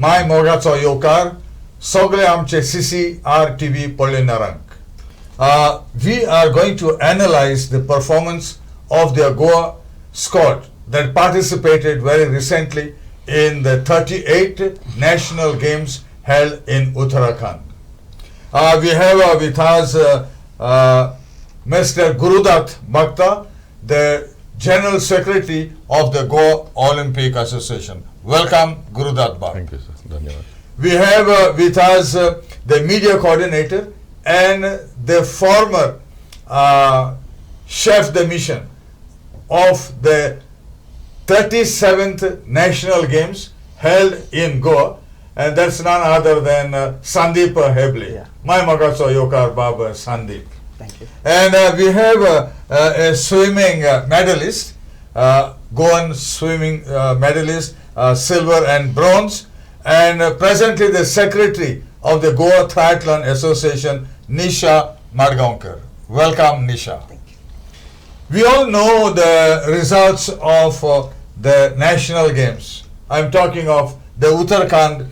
My मोगाचो येवकार सगळे आमचे CCR TV पळयणाऱ्यांक. We are going to analyze the performance of the Goa squad that participated very recently in the 38 national games held in Uttarakhand. We have with us Mr. Gurudat Bhakta, the General Secretary of the Goa Olympic Association. Welcome, Gurudat Bhakta. Thank you, sir. Dhanyavad. We have with us the media coordinator and the former chef de mission of the 37th National Games held in Goa, and that's none other than Sandeep Heble. Yeah. My Magacho Yokar Baba Sandeep. Thank you. And we have a swimming medalist, Goan swimming medalist, silver and bronze, and presently the secretary of the Goa Triathlon Association, Nisha Madgaonkar. Welcome, Nisha. Thank you. We all know the results of the national games. I'm talking of the Uttarakhand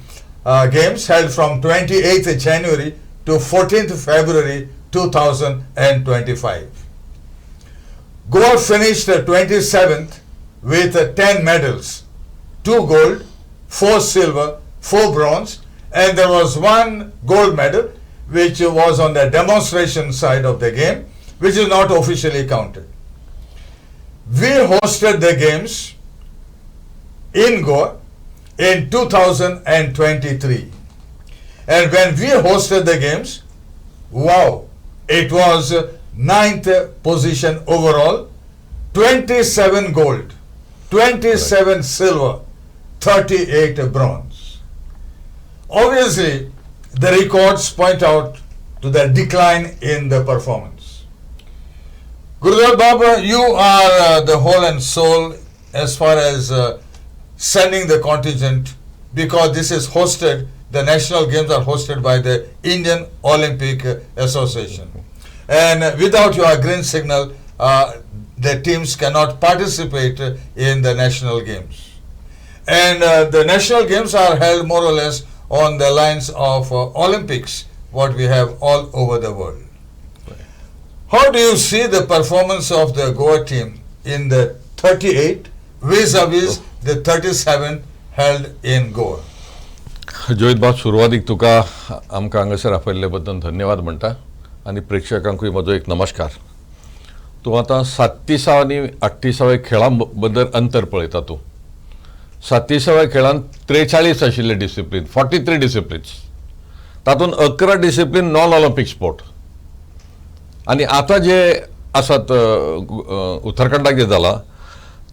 games held from 28th January to 14th February 2025. Goa finished 27th with 10 medals, 2 gold, 4 silver, 4 bronze, and there was 1 gold medal which was on the demonstration side of the game, which is not officially counted. We hosted the games in Goa in 2023, and when we hosted the games, wow, it was 9th position overall, 27 gold, 27 silver, 38 bronze. Obviously, the records point out to the decline in the performance. Gurudev Baba, you are the whole and soul as far as sending the contingent, because this is hosted, the national games are hosted by the Indian Olympic Association. And without your green signal, the teams cannot participate in the national games. And the national games are held more or less on the lines of Olympics, what we have all over the world. How do you see the performance of the Goa team in the 38 vis-a-vis the 37 held in Goa? जोईत बाब सुरवातीक तुका आमकां हांगासर आपयल्ले बद्दल धन्यवाद म्हणटा आनी प्रेक्षकांकूय म्हजो एक नमस्कार. तूं आतां 37 आनी 38 खेळां बद्दल अंतर पळयता. तूं 37 खेळांत 43 आशिल्ले डिसिप्लीन, 43 डिसिप्लिन्स, तातूंत 11 डिसिप्लीन नॉन ऑलिंपिक स्पोर्ट. आनी आतां जे आसात उत्तराखंडाक जे जाला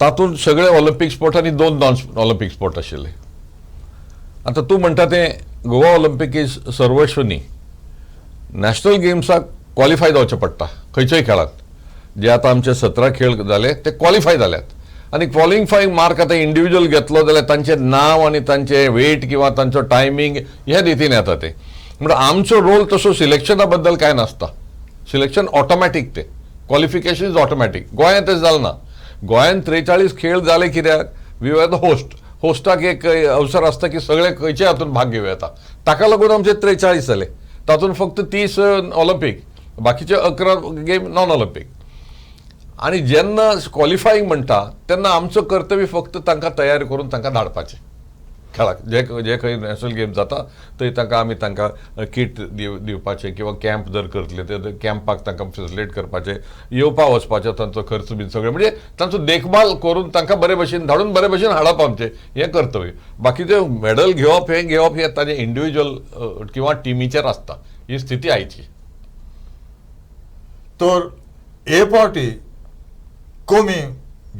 तातूंत सगळे ऑलिंपिक स्पोर्ट आनी 2 नॉन ऑलिंपिक स्पोर्ट आशिल्ले. आतां तूं म्हणटा तें गोवा ऑलिंपिक इज सर्वस्व न्ही. नॅशनल गेम्साक क्वॉलिफाय जावचें पडटा खंयच्याय खेळांत. जे आतां आमचे 17 खेळ जाले ते क्वॉलिफाय जाल्यात, आनी क्वॉलिफायींग मार्क आतां इंडिविज्युअल घेतलो जाल्यार तांचें नांव आनी तांचें वेट किंवा तांचो टायमींग ह्या रितीन येता ते. म्हणजे आमचो रोल तसो सिलेक्शना बद्दल कांय नासता. सिलेक्शन ऑटोमॅटीक, ते क्वॉलिफिकेशन इज ऑटोमॅटीक. गोंयांत तशें जालें ना. गोंयांत 43 खेळ जाले कित्याक वी वर द होस्टाक एक अवसर आसता की सगळे खंयचे हातूंत भाग घेवं येता. ताका लागून आमचे 43 जाले. तातूंत फक्त 30 ऑलिंपिक, बाकीचे 11 गेम नॉन ऑलिंपिक. आनी जेन्ना क्वॉलिफायींग म्हणटा तेन्ना आमचो कर्तव्य फक्त तांकां तयारी करून तांकां धाडपाचें खेळाक. जे खंय नॅशनल गेम जाता थंय तांकां आमी तांकां किट दिवपाचें किंवा कॅम्प जर करतले ते कॅम्पाक तांकां फेसिलेट करपाचें, येवपा वचपाचें तांचो खर्च बीन सगळें, म्हणजे तांचो देखभाल करून तांकां बरे भशेन धाडून बरे भशेन हाडप आमचें हें कर्तव्य. बाकीचें मॅडल घेवप हें ताजें इंडिविज्युअल किंवा टिमीचेर आसता. ही स्थिती आयची. तर हे फावटी कमी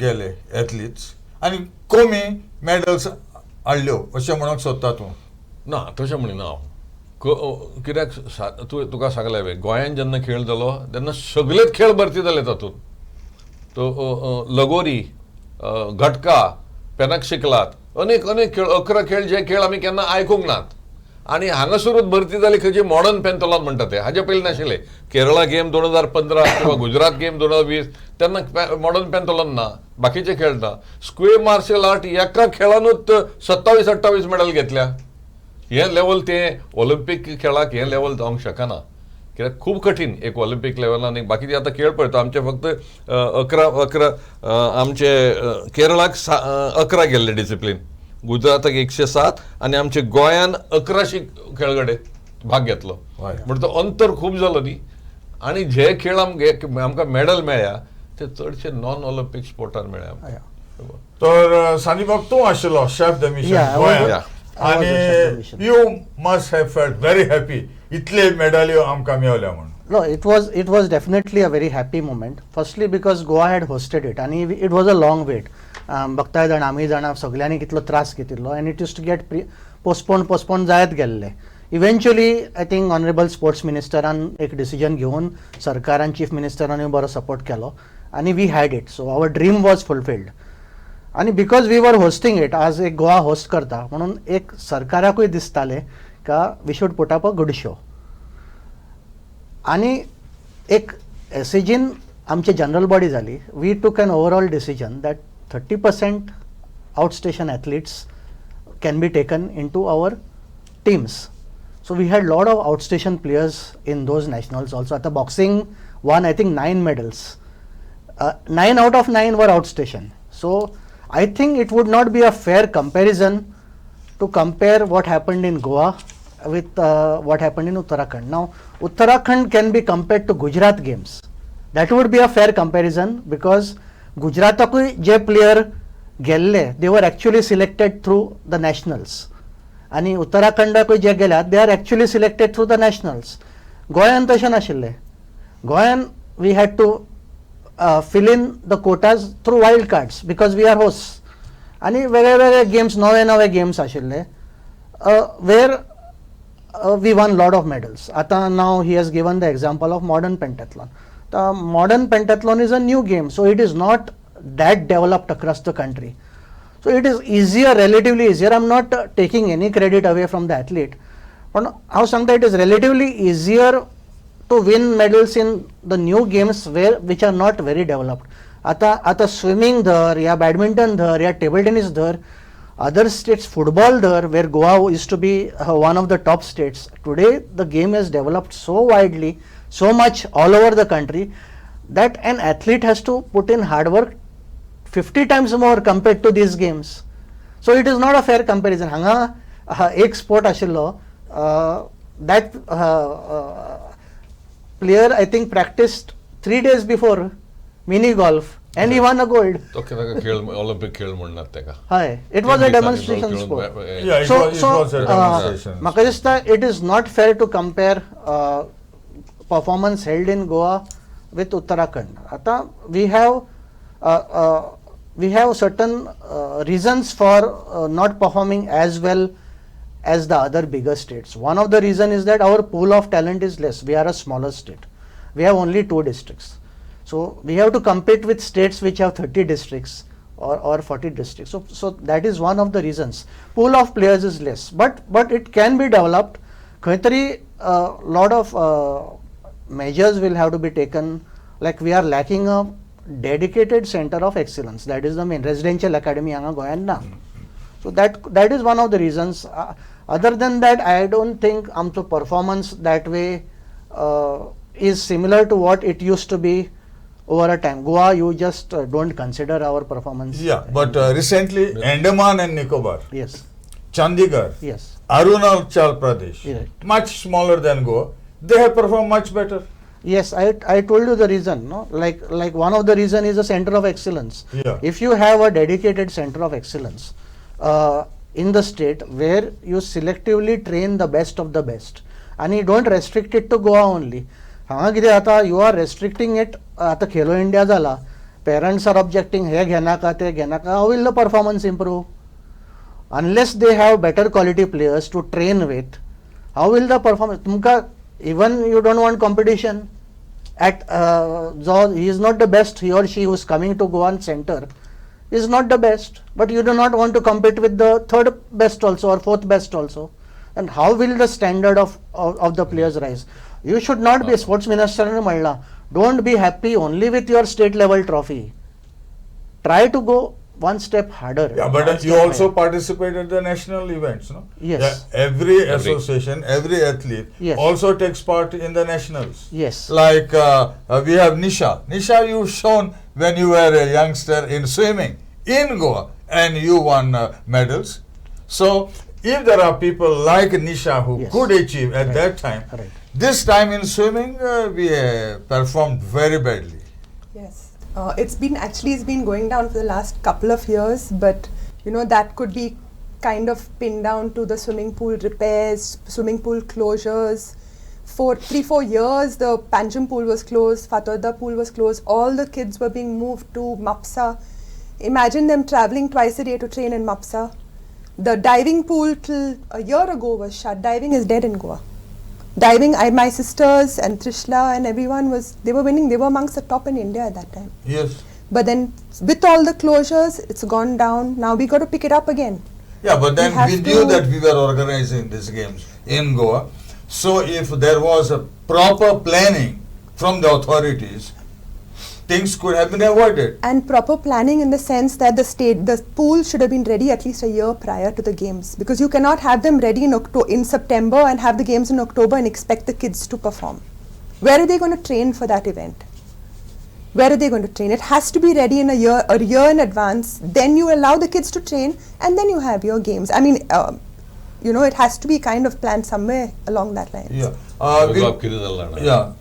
गेले एथलीट्स आनी कमी मेडल्स हाडल्यो अशें म्हणूंक सोदता तूं? ना, तशें म्हणिना हांव. कित्याक तुका सांगलें हांवें, गोंयांत जेन्ना खेळ जालो तेन्ना सगळेच खेळ भरती जाले तातूंत. तो लगोरी, घटका, पेनाक शिकलात, अनेक खेळ, 11 खेळ, जे खेळ आमी केन्ना आयकूंक नात. आनी हांगासरूच भरती जाली खंयचे मॉडर्न पेंथॉलॉन म्हणटा ते. हाजे पयलीं नाशिल्ले. केरळा गेम 2015 किंवा गुजरात गेम 2020 तेन्ना मॉडर्न पेंथॉलॉन ना, बाकीचे खेळ ना. स्क्वे मार्शल आर्ट एका खेळानूच 27-28 मेडल घेतल्या. हे लेवल ते ऑलिंपिक खेळाक हे लेवल जावंक शकना कित्याक खूब कठीण एक ऑलिंपिक लेवलान एक बाकीचे आतां खेळ पळयता आमचे फक्त 11 आमचे केरळाक 11 गेल्ले डिसिप्लीन, गुजराताक 107 आनी आमचे गोंयान 11 खेळगडे भाग घेतलो. म्हणजे तो अंतर खूब जालो न्ही. आनी जे खेळ आमकां मेडल मेळ्ळ्या ते चडशे नॉन ऑलिंपिक स्पोर्टान मेळ्ळ्या. तर सानीबाब तूं आशिल्लो शेफ द मिशन गोंयांत आनी you must have felt very happy इतले मेडल्यो आमकां मेळ्ळ्या म्हणून. No, it was definitely a very happy moment. Firstly, because Goa had hosted it, and it was a long wait. बघताय जाण आमी जाणा सगळ्यांनी कितलो त्रास घेतिल्लो, and it used to get postponed जायत गेल्ले. Eventually, I think Honorable Sports Ministeran एक डिसिजन घेवन सरकारान चीफ मिनिस्टरान बरो सपोर्ट केलो, आणि we had it. So our dream was fulfilled. आणि because we were hosting it, आज एक गोवा होस्ट करता म्हणून एक सरकाराकूय दिसताले का we should put up a good show. आणि एक एसीजीन आमची जनरल बॉडी जाली. We took an overall decision that 30% outstation athletes can be taken into our teams. So we had lot of outstation players in those nationals also. आता boxing won I think 9 medals. 9 out of 9 were outstation. So I think it would not be a fair comparison to compare what happened in Goa with what happened in Uttarakhand. Now, Uttarakhand can be compared to Gujarat games. That would be a fair comparison because Gujaratku je player gelle, they were actually selected through the nationals. And Uttarakhand je gela, they are actually selected through the nationals. Goyan tasha nashille. Goyan we had to fill in the quotas through wild cards because we are hosts. आणि वेगळे games नवे games आशिल्ले where we won lot of medals. आता नाव he has given the example of modern pentathlon. तर modern pentathlon is a new game, so it is not that developed across the country. So it is easier, relatively easier. I am not taking any credit away from the athlete, पण हांव सांगता it is relatively easier to win medals in the new games which are not very developed. आता swimming धर या badminton धर या table tennis धर, other states football धर where Goa used to be one of the top states. Today the game is developed so widely, so much all over the country that an athlete has to put in hard work 50 times more compared to these games. So it is not a fair comparison. हांगा एक sport आशिल्लो that player I think practiced 3 days before mini golf and he won a gold. तो केन्ना खेळ Olympic खेळ म्हणनात तेका. हय, it was a demonstration sport. Yeah, it was a demonstration. म्हाका दिसता it is not fair to compare performance held in Goa with Uttarakhand. आता we have certain reasons for not performing as well as the other bigger states. One of the reason is that our pool of talent is less. We are a smaller state. We have only 2 districts. So we have to compete with states which have 30 districts or 40 districts. So that is one of the reasons. Pool of players is less, but it can be developed. Khaitari lot of measures will have to be taken. Like we are lacking a dedicated center of excellence. That is the main residential academy anga Goyan na. So that is one of the reasons. Other than that, I don't think amcho performance that way is similar to what it used to be over a time. Goa, you just don't consider our performance. Yeah, but recently Andaman and Nicobar, Yes, Chandigarh, yes, Arunachal Pradesh, Right. much smaller than Goa, they have performed much better. yes. I told you the reason. No, like one of the reason is a center of excellence. Yeah. If you have a dedicated center of excellence in the state where you selectively train the best of the best and you don't restrict it to Goa only. हांगा कितें आता you are restricting it. आता खेलो India जाला, parents are objecting, हे घेनाका ते घेनाका. How will the performance improve? Unless they have better quality players to train with, how will the performance? तुमका even you don't want competition at he is not the best, he or she who is coming to Goan center is not the best, but you do not want to compete with the 3rd best also or 4th best also. And how will the standard of the players rise? You should not be a sports minister in Malla. Don't be happy only with your state level trophy. Try to go one step harder. Yeah, one but you step also higher. participate at the national events, no? Yes. Yeah, every association, every athlete Yes. also takes part in the nationals. Yes. Like we have Nisha. Nisha, you've shown when you were a youngster in swimming in Goa, and you won medals. So, if there are people like Nisha who Yes. could achieve at Right. that time, Right. this time in swimming we performed very badly. Yes, it's been going down for the last couple of years, but that could be kind of pinned down to the swimming pool repairs, swimming pool closures. For 3-4 years, the Panjim pool was closed, Fatorda pool was closed. All the kids were being moved to Mapsa. Imagine them traveling twice a day to train in Mapsa. The diving pool till a year ago was shut. Diving is dead in Goa. Diving, my sisters and Trishla and everyone they were winning. They were amongst the top in India at that time. Yes. But then with all the closures, it's gone down. Now we got to pick it up again. Yeah, but then have we knew to- that we were organizing these games in Goa. So if there was a proper planning from the authorities, things could have been avoided. And proper planning in the sense that the pool should have been ready at least a year prior to the games, because you cannot have them ready in September and have the games in October and expect the kids to perform. Where are they going to train for that event? Where are they going to train? It has to be ready in a year in advance. Then you allow the kids to train, and then you have your games. I mean, it has to be kind of planned somewhere along that line. Yeah. जबाब किती झाला ना? Yeah.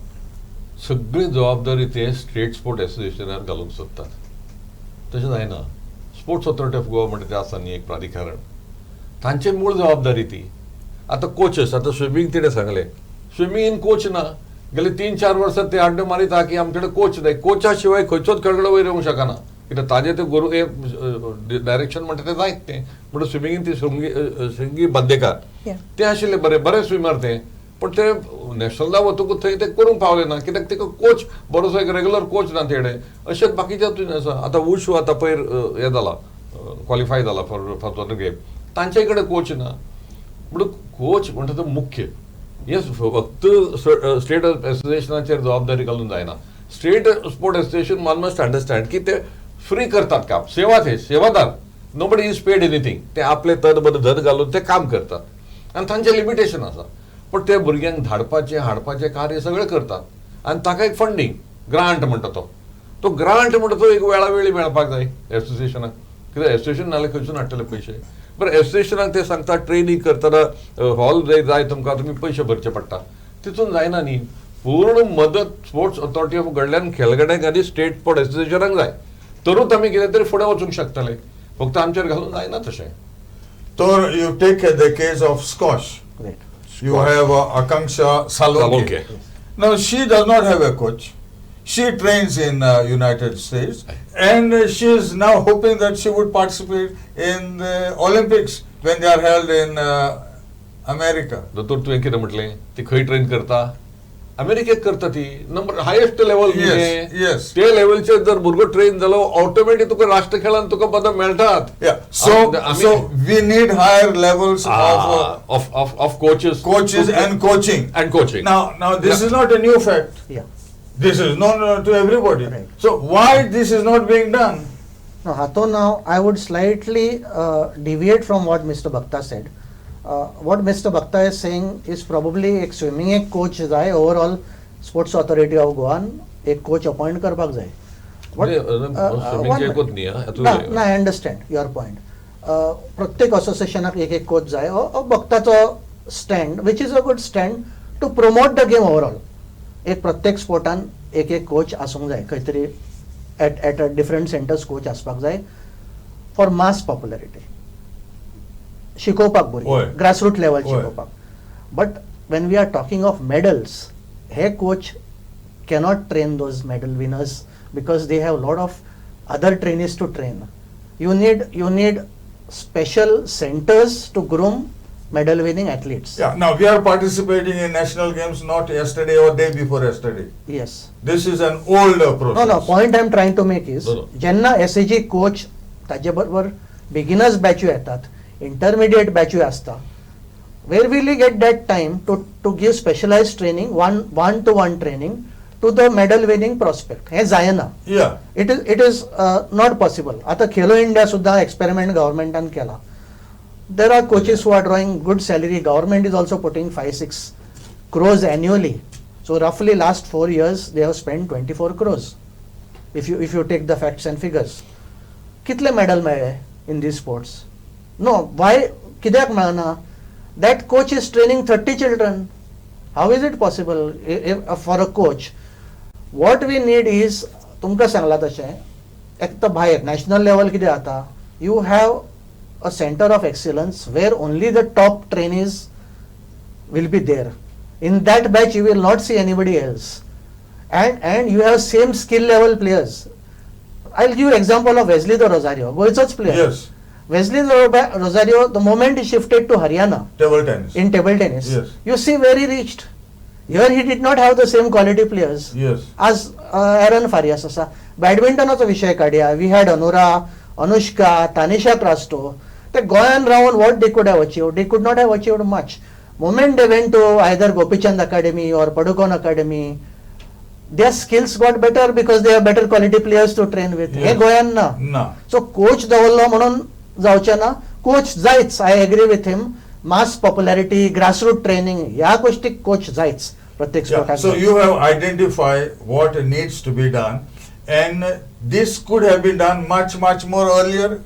सगळी जबाबदारी ते state sport एसोसिएशनार घालूंक सोदतात. तशें जायना. स्पोर्ट्स ऑथॉरिटी ऑफ गोवा म्हणटा तें आसा न्ही एक प्राधिकरण. तांची मूळ जबाबदारी ती. आतां कोचेस, आतां स्विमींग तिणें सांगलें. स्विमींग कोच ना. गेले 3-4 वर्सां ते आड्डे मारीता की आमचे कडेन कोच जाय. कोचा शिवाय खंयचोच खेळगडो वयर येवंक शकना. कित्याक ताजे ते गुरू डायरेक्शन म्हणटा तें जायत तें. म्हणून स्विमींगेन ती सिंगी बांदेकार. Yeah. ते आशिल्ले बरे स्विमर ते. पण ते नॅशनला वतकूच थंय ते करूंक पावले ना. कित्याक तेका कोच बरोसो एक रेग्युलर कोच ना तेडे. अशेंच बाकीच्या हातून आसा. आतां वुशू आतां पयर हें जाला, क्वॉलिफाय जाला फॉर द गेम. तांचे कडेन कोच ना. म्हणून कोच म्हणटा तो मुख्य. येस, फक्त स्टेट एसोसिएशनाचेर जबाबदारी घालून जायना. State sport association one must understand की ते फ्री करतात काम. सेवादार. Nobody is paid anything. ते आपले धन घालून ते काम करतात. आनी तांचे लिमिटेशन आसा. पण ते भुरग्यांक धाडपाचें हाडपाचें कार्य सगळें करतात. आनी ताका एक फंडींग ग्रांट म्हणटा तो ग्रांट म्हणटा तो एक वेळावेळी मेळपाक जाय एसोसिएशनाक. कित्याक एसोसिएशन नाल्यार खंयसून हाडटले पयशे. बरें, एसोसिएशनाक ते सांगता ट्रेनिंग करतना हॉल जाय तुमकां, तुमी पयशे भरचे पडटा. तितून जायना न्ही. पूर्ण मदत स्पोर्ट्स ऑथॉरिटी ऑफ कडल्यान खेळगड्यांक आनी स्टेट स्पोर्ट एसोसिएशनाक जाय. तरूच आमी कितें तरी फुडें वचूंक शकतले. फक्त आमचेर घालून जायना तशें. So you take the case of squash. Right. You have Akanksha Salonke. Salonke. Now she does not have a coach. She trains in United States, and she is now hoping that she would participate in the Olympics when they are held in America. दोतोर तुवें कितें म्हटलें? ती खंय train करता? अमेरिकेक करता ती. Number highest level Yes. ते लेवलचेर जर भुरगो ट्रेन जालो ऑटोमॅटीक तुका राष्ट्र खेळान तुका पदां मेळटात. Yeah. So we need higher levels of coaches and coaching. Now this is not a new fact. Yeah. This is known to everybody. Right. So why this is not being done? No, Hato, now I would slightly deviate from what Mr. Bhakta said. What Mr. Bhakta is saying is probably एक swimming एक coach जाय overall sports authority of Goa एक coach appoint करपाक जाय. ना, I understand your point. प्रत्येक associationाक एक coach जाय. भक्ताचो stand, which is a good stand to promote the game overall. एक प्रत्येक स्पोर्टान एक coach आसूंक जाय. खंय तरी at a different centers coach आसपाक जाय for mass popularity. शिकोवपाक भुरगीं ग्रासरूट लेवल शिकोवपाक. But when we are talking of medals, हे coach cannot train those medal winners because they have lot of other trainees to train. You need special centres to groom medal winning athletes. Yeah, now we are participating in national games not yesterday or day before yesterday. Yes. This is an old process. No, point I am trying to make is, jenna SAG coach ताजे बरोबर beginners batch येतात, intermediate batch असता. Where will you get that time to give specialized training, one-to-one training to the medal winning prospect. हे जायना. Yeah. It is not possible. आता खेलो India सुद्धा experiment government केला. There are coaches who are drawing good salary. Government is also putting 5-6 crores annually. So roughly last 4 years they have spent 24 crores. If you take the facts and figures. कितले medal मेळे in these sports? No. Why? कित्याक मेळना? That coach is training 30 children. How is it possible for a coach? What we need is, तुमका सांगला तशें, एक तर भायर national level कितें जाता? You have a center of excellence where only the top trainees will be there. In that batch you will not see anybody else. And you have same skill level players. I'll give you example of Wesley the Rosario, goalkeeper's player. Yes. Wesley the Rosario, the moment he shifted to Haryana Table tennis. in table tennis, Yes. you see where he reached. Here he did not have the same quality players Yes. as Aaron Farias असा. बॅडमिंटनाचो विषय काडया. We had Anura, Anushka, Tanisha Krasto. They goyan round what they could have achieved. They could not have achieved much. Moment they went to either Gopichand Academy or Padukone Academy, their skills got better because they have better quality players to train with. Yes. हे गोयान ना. No. So coach दवरलो म्हणून जावचे ना. Coach जायच. I agree with him. Mass popularity, grassroots training, या गोष्टी coach जायच. प्रत्येक Yeah. स्पोर्टाक. So you have identified what needs to be done, and this could have been done much more earlier,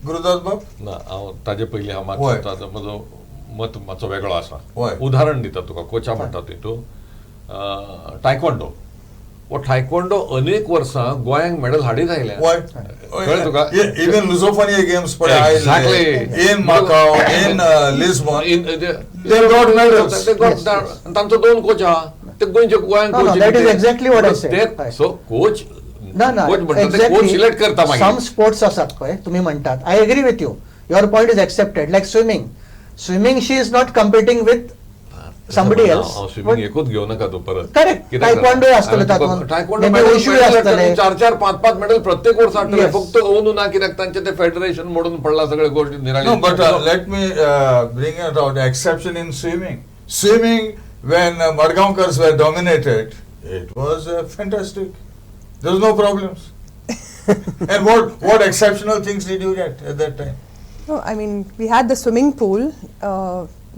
Gurudas Bab. ना हांव ताजे पयलीं हांव Why? मातसो ताजो म्हजो मत मातसो वेगळो आसा. Why? उदाहरण दिता तुका कोचा म्हणटा तितू टायक्वॉन्डो. वो टायक्वॉन्डो अनेक वर्सां गोंयांक मेडल हाडीत आयल्या. Why? कळ्ळें तुका? Even Lusophony games put Exactly. in Macau, in Lisbon, they got medals. तांचो दोन कोच आहा. ते गोंयचे गोंयांक No, no, coach that is exactly what I said. So coach ना ना कोच म्हणटा ते कोच सिलेक्ट करता सम मागीर. स्पोर्ट्स आसात पळय तुम्ही म्हणटात. I agree with you. Your point is accepted. Like swimming she is not competing with somebody else. हांव स्विमिंग एकूच घेवं नाका तूं परत. Correct. Taekwondo आसतले तातूंत. टायक्वॉन्डो Maybe wushu आसतले. 4-5 मेडल प्रत्येक वर्स हाडटले. Yes. फक्त ओनू ना कित्याक तांचे ते फेडरेशन मोडून पडला सगळे गोष्टी निराळे. No, but let me bring it out. Exception in swimming. Swimming, when Madgaonkars were dominated, it was fantastic. There was no problems. And what exceptional things did you get at that time? No, I mean, we had the swimming pool.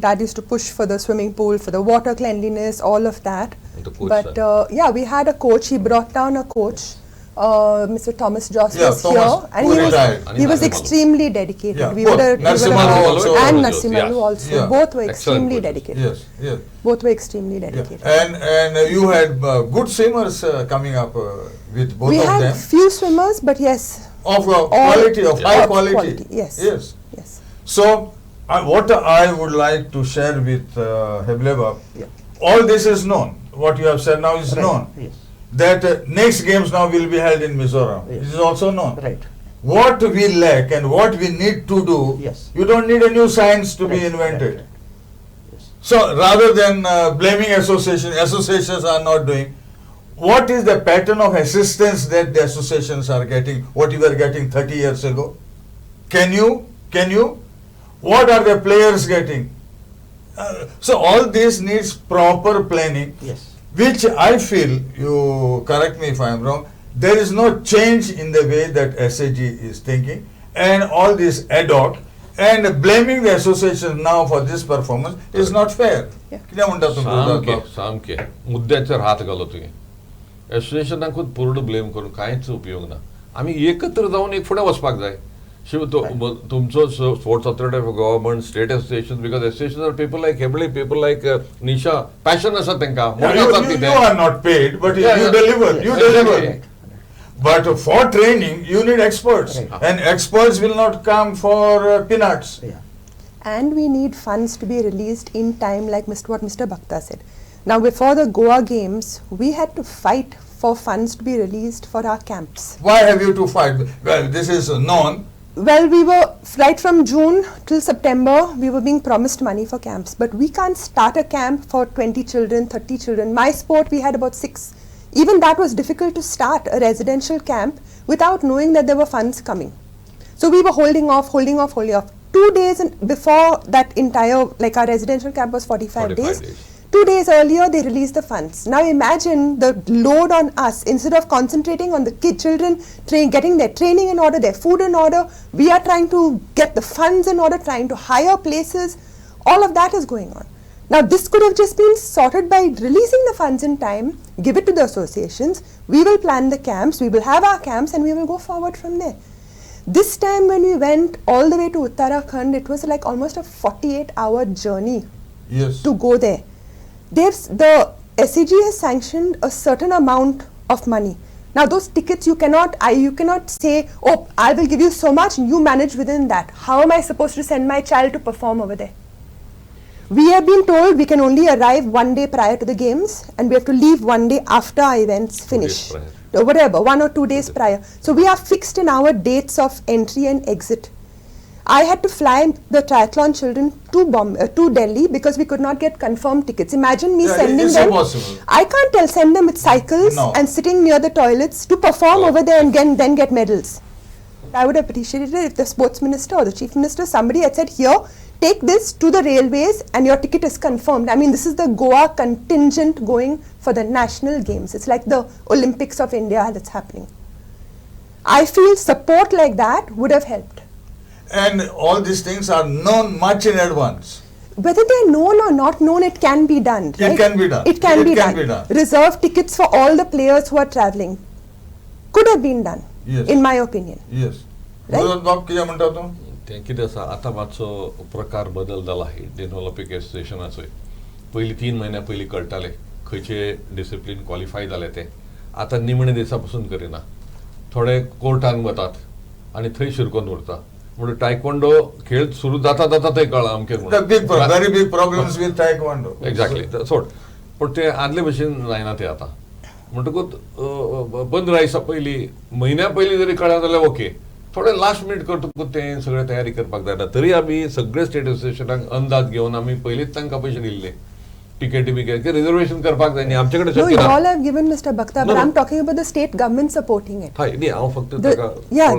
Dad used to push for the swimming pool, for the water cleanliness, all of that. And the coach But yeah, we had a coach. He brought down a coach. Mr. Thomas Joss Yeah, was Thomas, here, and who he retired. was Narasimhalu. extremely dedicated. Yeah, We both. were Narasimhalu also. and Yeah. Narasimhalu also. Yeah. Both were Excellent extremely coaches. dedicated. Yes, yes. Both were extremely Yeah. dedicated. And you had good swimmers coming up with both We of had them. few swimmers, but yes, Of quality, of high of quality. Yes. Yes. Yes. So, what I would like to share with Hebleba, Yeah. all this is known. What you have said now is Right. known. Yes. That next games now will be held in Mizoram. Yes. This is also known. Right. What we lack and what we need to do, Yes. you don't need a new science to be Right, invented. right, right. So rather than blaming associations are not doing, what is the pattern of assistance that the associations are getting, what you were getting 30 years ago? Can you? What are the players getting? So all this needs proper planning, Yes. which I feel, you correct me if I am wrong, there is no change in the way that SAG is thinking, and all this ad hoc, and blaming the association now for this performance is not fair. Yeah. कितें म्हणटा तुमी सामके बाब? सामके मुद्द्याचेर हात घालो तुवें. एसोसिएशनाकूच पूर्ण ब्लेम करून कांयच उपयोग ना. आमी एकत्र जावन एक फुडें वचपाक जाय. तुमचो sports authority of government, state association, because association are people like Hebale, people like Nisha, passion आसा तांकां. You are not paid, but you deliver. You deliver. But for training, you need experts, Right. and experts will not come for peanuts. Yeah. And we need funds to be released in time, like what Mr. Bhakta said. Now, before the Goa Games, we had to fight for funds to be released for our camps. Why have you to fight? Well, this is known. Well, we were, right from June till September, we were being promised money for camps. But we can't start a camp for 20 children, 30 children. My sport, we had about 6. Even that was difficult to start a residential camp without knowing that there were funds coming. So we were holding off. 2 days before that entire, like our residential camp was 45 days. 2 days earlier, they release the funds. Now imagine the load on us. Instead of concentrating on the children, getting their training in order, their food in order, we are trying to get the funds in order, trying to hire places. All of that is going on. Now this could have just been sorted by releasing the funds in time, give it to the associations, we will plan the camps, we will have our camps, and we will go forward from there. This time when we went all the way to Uttarakhand, it was like almost a 48-hour journey to go there. The SAG has sanctioned a certain amount of money. Now those tickets you cannot say, oh, I will give you so much and you manage within that. How am I supposed to send my child to perform over there? We have been told we can only arrive 1 day prior to the games and we have to leave 1 day after our events finish. Or whatever, 1 or 2 days prior. So we are fixed in our dates of entry and exit. I had to fly the triathlon children to Delhi because we could not get confirmed tickets. Imagine me sending them. Impossible. I can't send them with cycles and sitting near the toilets to perform over there and then get medals. I would have appreciated it if the sports minister or the chief minister, somebody had said, here, take this to the railways and your ticket is confirmed. I mean, this is the Goa contingent going for the national games. It's like the Olympics of India that's happening. I feel support like that would have helped. And all these things are known much in advance. Whether they're known or not known, it can be done. Right? It can be done. It can be done. Reserve tickets for all the players who are traveling. Could have been done, in my opinion. Yes. Right? तें कितें आसा आतां मातसो प्रकार बदल जाला ही developing एसोसिएशनाचोय पयलीं 3 म्हयन्या पयलीं कळटाले खंयचे डिसिप्लीन क्वॉलिफाय जाले ते आतां निमणे दिसा पासून करिना थोडे कोर्टान वतात आनी थंय शिरकोन उरता म्हणजे टायकोंडो खेळ सुरू जाता जाता थंय कळ्ळां अमकें म्हणून very big problems with taekwondo. Exactly सोड पण ते आदले भशेन जायना ते आतां म्हणटकूच 15 दिसा पयलीं म्हयन्या पयलीं जरी कळ्ळें जाल्यार ओके थोडे लास्ट मिनिट करतकूच तें सगळें तयारी करपाक जायना तरी आमी सगळे स्टेट एसोसिएशनाक अंदाज घेवन आमी पयलींच तांकां पयशे दिल्ले टिकेटी बिकेटी रिजर्वेशन करपाक जाय न्ही आमचे कडेन No, you all have given Mr. Bhakta, but I'm talking about the state government supporting it. हय न्ही हांव फक्त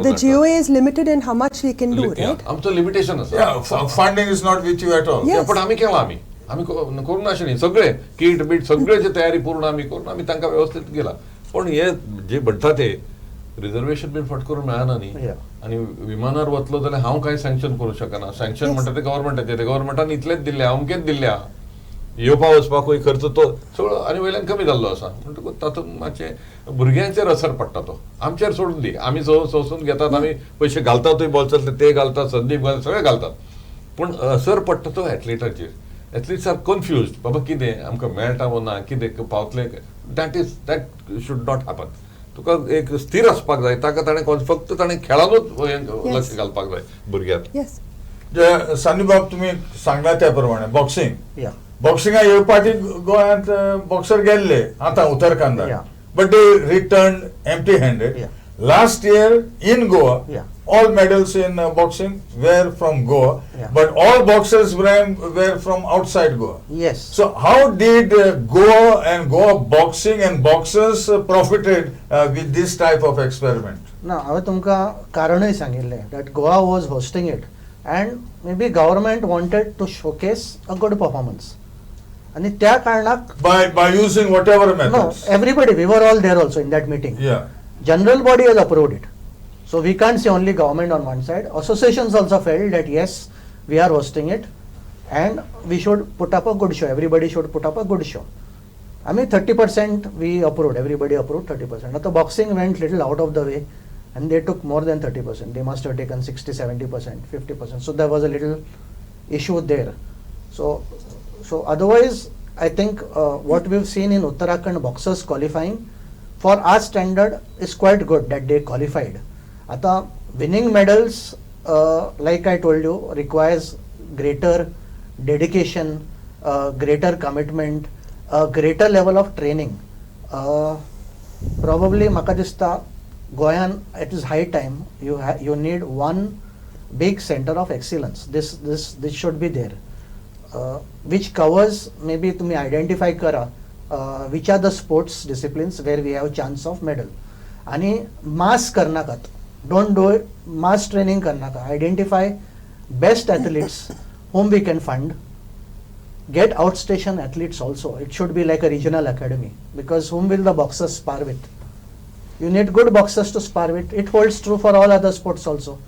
The GOA is limited in how much we can do, right? आमचो लिमिटेशन आसा Yeah, funding is not with you at all. Yes. पण आमी केलां आमी करूं नाशिल्लीं सगळे किट बीट सगळेची तयारी पूर्ण आमी करून आमी तांकां वेवस्थीत केला पण हे जे म्हणटा ते रिजर्वेशन बीन फट करून मेळना न्ही आनी विमानार वतलो जाल्यार हांव कांय सँक्शन करूं शकना सँक्शन म्हणटा ते गव्हर्मेंटाचे ते गव्हर्मेंटान इतलेच दिल्ले अमकेच दिल्ल्या येवपा वचपाकूय खर्च तो सगळो आनी वयल्यान कमी जाल्लो आसा म्हणटकूच तातूंत मातशें भुरग्यांचेर असर पडटा तो आमचेर सोडून दी आमी सोंसून घेतात आमी पयशे घालतातूय बॉल्सांतले ते घालतात संदीप घालतात सगळे घालतात पूण असर पडटा तो एथलीटाचेर एथलीट्स आर कन्फ्युज्ड बाबा कितें आमकां मेळटा वो ना कितें पावतलें दॅट शूड नॉट हॅपन तुका एक स्थिर आसपाक जाय ताका ताणें फक्त ताणें खेळानूच लक्ष घालपाक जाय भुरग्याक जे सानीबाब तुम्ही सांगला त्या प्रमाणे बॉक्सिंग बॉक्सिंगा येवपाची गोंयांत बॉक्सर गेल्ले आतां उत्तराखंडात but they return empty handed last year in Goa all medals in boxing were from Goa, but all boxers were from outside Goa. Yes. So how did Goa and Goa boxing and boxers profited with this type of experiment? ना हांवें तुमकां कारणय सांगिल्लें that Goa was hosting it and maybe government wanted to showcase a good performance. आणि त्या कारणाक by using whatever methods. No, everybody, we were all there also in that meeting. Yeah. General body has approved it. So we can't say only government on one side. Associations also felt that yes, we are hosting it and we should put up a good show. Everybody should put up a good show. I mean 30% we approved, everybody approved 30%. Now the boxing went little out of the way and they took more than 30%. They must have taken 60, 70%, 50%. So there was a little issue there. So otherwise I think what we've seen in Uttarakhand boxers qualifying for our standard is quite good that they qualified. आता winning medals, like I told you, requires greater dedication, greater commitment, a greater level of training. Probably म्हाका दिसता गोंयान it is high time you need one big center of excellence. This should be there, which covers maybe तुम्ही identify करा which are the sports disciplines where we have chance of medal. आणि mass करनाकात. Don't do it, mass training karna ka. Identify best athletes whom we can fund get outstation athletes also. It should be like a regional academy, because whom will the boxers spar with? You need good boxers to spar with. It holds true for all other sports also.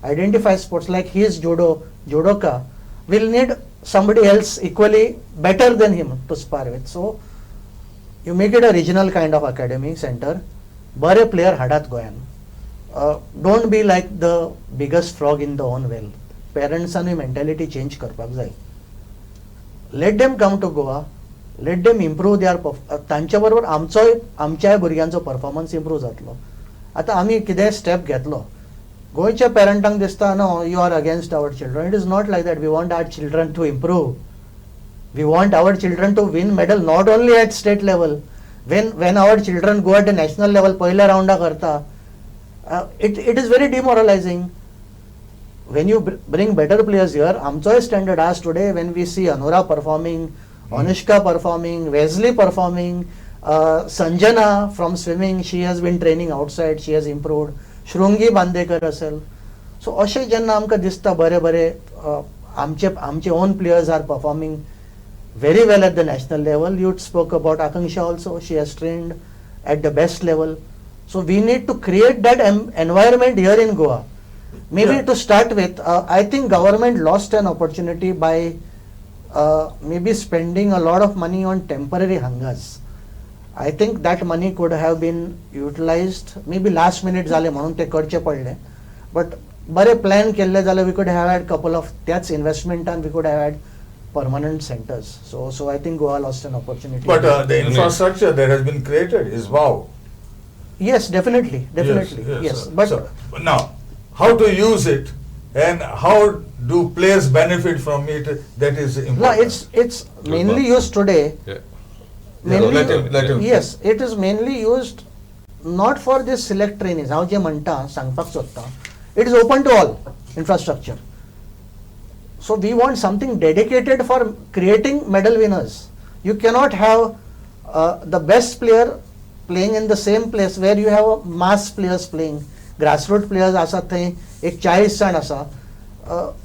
Identify sports like his judoka will need somebody else equally better than him to spar with. So you make it a regional kind of academy center. Bare player hadat goyan. Don't be like the biggest frog in the own well. Parents and mentality change करपाक जाय. Let them come to Goa. Let them improve their तांच्या बरोबर आमच्या भुरग्यांचो performance improve जातलो. आता आमी कितें स्टेप घेतलो, गोंयच्या पेरंटांक दिसता no you are against our children. It is not like that. We want our children to improve. We want our children to win medal not only at state level. When our children go at the national level, पहिल्या राउंडा करता, it is very demoralizing. When you bring better players here, आमचोय standard as today when we see Anura performing, Anushka performing, Wesley performing, Sanjana from swimming, she has been training outside, she has improved. Shrungi Bandekar aसेल. So अशें जेन्ना आमकां दिसता बरे आमचे own players are performing very well at the national level. You spoke about Akanksha also. She has trained at the best level. So we need to create that environment here in Goa. Maybe to start with, I think government lost an opportunity by maybe spending a lot of money on temporary hangas. I think that money could have been utilized. Maybe last minute झाले म्हणून ते करचे पडले. But बरे plan केल्ले जाल्यार we could have had couple of त्याच investment and we could have had permanent centers. So I think Goa lost an opportunity. But the infrastructure that has been created is wow. Yes, definitely. Yes. But so, now, how to use it and how do players benefit from it? That is important. no, it's mainly used today. Yeah. Mainly, let him. yes, it is mainly used not for this select trainees. हांव जे म्हणटा सांगपाक सोदता, it is open to all infrastructure. So we want something dedicated for creating medal winners. You cannot have the best player playing in the same place where you have mass players playing. Grassroots players आसात थंय एक 40 जाण आसा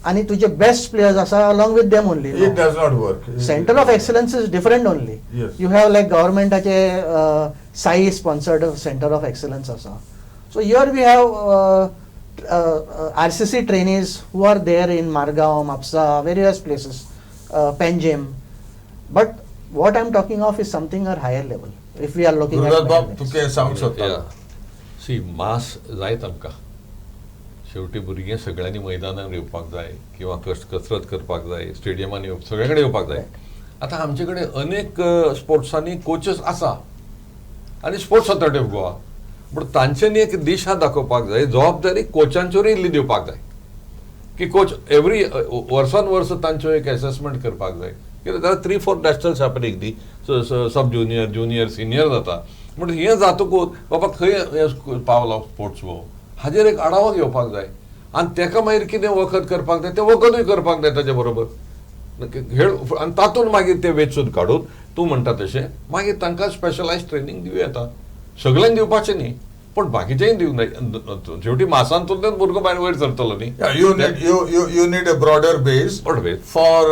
आणि तुझे best players आसा along with them only. It does not work. Center of excellence is different only. Yes. You have like governmentaचे SAI sponsored center of excellence आसा. So here we have RCC trainees who are there in Margao, Mapsa, various places, Panjim. But what I'm talking of is something at higher level. If we are looking at Gururat Bab, medal tu wins. ke सांग शकता. सी मास जायत आमकां. शेवटी भुरगीं सगळ्यांनी मैदानार येवपाक जाय किंवा कसरत करपाक जाय, स्टेडियमान येवप सगळे कडेन येवपाक जाय. आतां आमचे कडेन अनेक स्पोर्ट्सांनी कोचेस आसा आनी स्पोर्ट्स ऑथॉरिटी ऑफ गोवा. पण तांच्यांनी एक दिशा दाखोवपाक जाय, जबाबदारी कोचांचेरूय इल्ली दिवपाक जाय की कोच एवरी वर्सान वर्स तांचो एक असेसमेंट करपाक जाय. कित्याक जाल्यार 3-4 नॅशनल्स हॅपनिंग दी सब ज्युनियर ज्युनियर सिनियर जाता. म्हणजे हें जातकूच बाबा खंय पावलो स्पोर्ट्स वो हाजेर एक आढावो घेवपाक जाय आनी तेका मागीर कितें वखद करपाक जाय तें वखदूय करपाक जाय ताचे बरोबर. खेळ आनी तातूंत मागीर ते वेंचून काडून तूं म्हणटा तशें मागीर तांकां स्पेशलायज ट्रेनींग दिवं येता. सगळ्यांक दिवपाचें न्ही पण बाकीचेंय दिवंक जाय. शेवटी मासांतून भुरगो भायर वयर सरतलो न्ही. You need a broader base for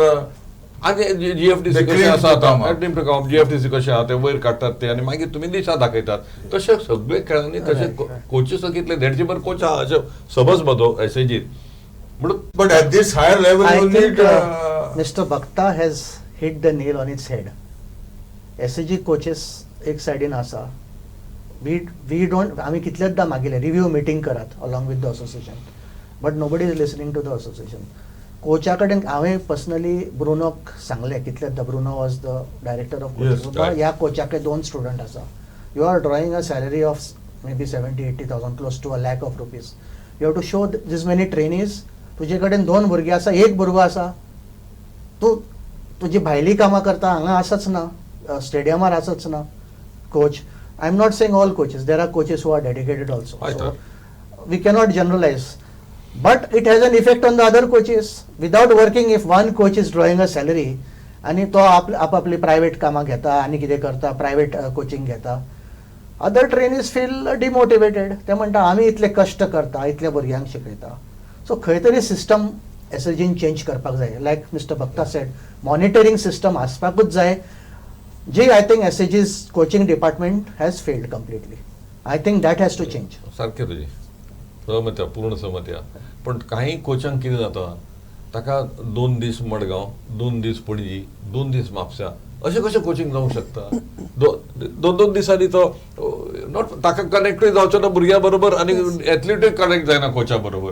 आनी GFDC कशें आसा आतां GFDC कशें आहा ते वयर काडटात ते आनी मागीर तुमी दिशा दाखयतात. तशें सगळे खेळांनी तशे कोचीस कितले 150 कोच आहा अशे सबज मदो एसएजीर म्हणून. But at this higher level, I you think need. Mr. Bhakta has hit the nail on its head. SAG coaches एक सायडीन आसा. We don't. आमी कितलेंदा मागिल्लें रिव्यू मिटींग करात along with the association. But nobody is listening to the association. कोचा कडेन हांवें पर्सनली ब्रुनोक सांगलें कितलेंदा. Bruno was the director of coaches. ह्या कोचाक 2 स्टुडंट आसा. You are drawing a salary of maybe 70,000-80,000 close to ₹1,00,000. You have to show this many trainees. तुजे कडेन 2 भुरगे आसा, 1 भुरगो आसा. तूं तुजी भायली कामां करता हांगा आसच ना, स्टेडियमार आसच ना coach. I am not saying all coaches. There are coaches who are dedicated also. So we cannot generalize. But it has an effect on the other coaches. Without working, if one coach is drawing a salary आणि तो आपापली private कामां घेता आनी कितें करता, private coaching घेता, other trainees feel demotivated. ते म्हणटा आमी इतले कश्ट करता, इतल्या भुरग्यांक शिकयता. सो खंय तरी सिस्टम एसएजीन चेंज करपाक जाय. Like mister Bhakta said, monitoring system आसपाकूच जाय, जी आय थिंक एसएजीज coaching department has failed completely. I think that has to change. सारकें तुजी सहमत आहा, पूर्ण सहमत आहा. पण काही कोचांक कितें जाता, ताका 2 दीस मडगांव, 2 दीस पणजी, 2 दीस म्हापसा अशें कशें कोचिंग जावंक शकता. 2 दिसांनी तो नॉट ताका कनेक्टूय जावचो ना भुरग्यां बरोबर आनी एथलीटूय कनेक्ट जायना कोचा बरोबर.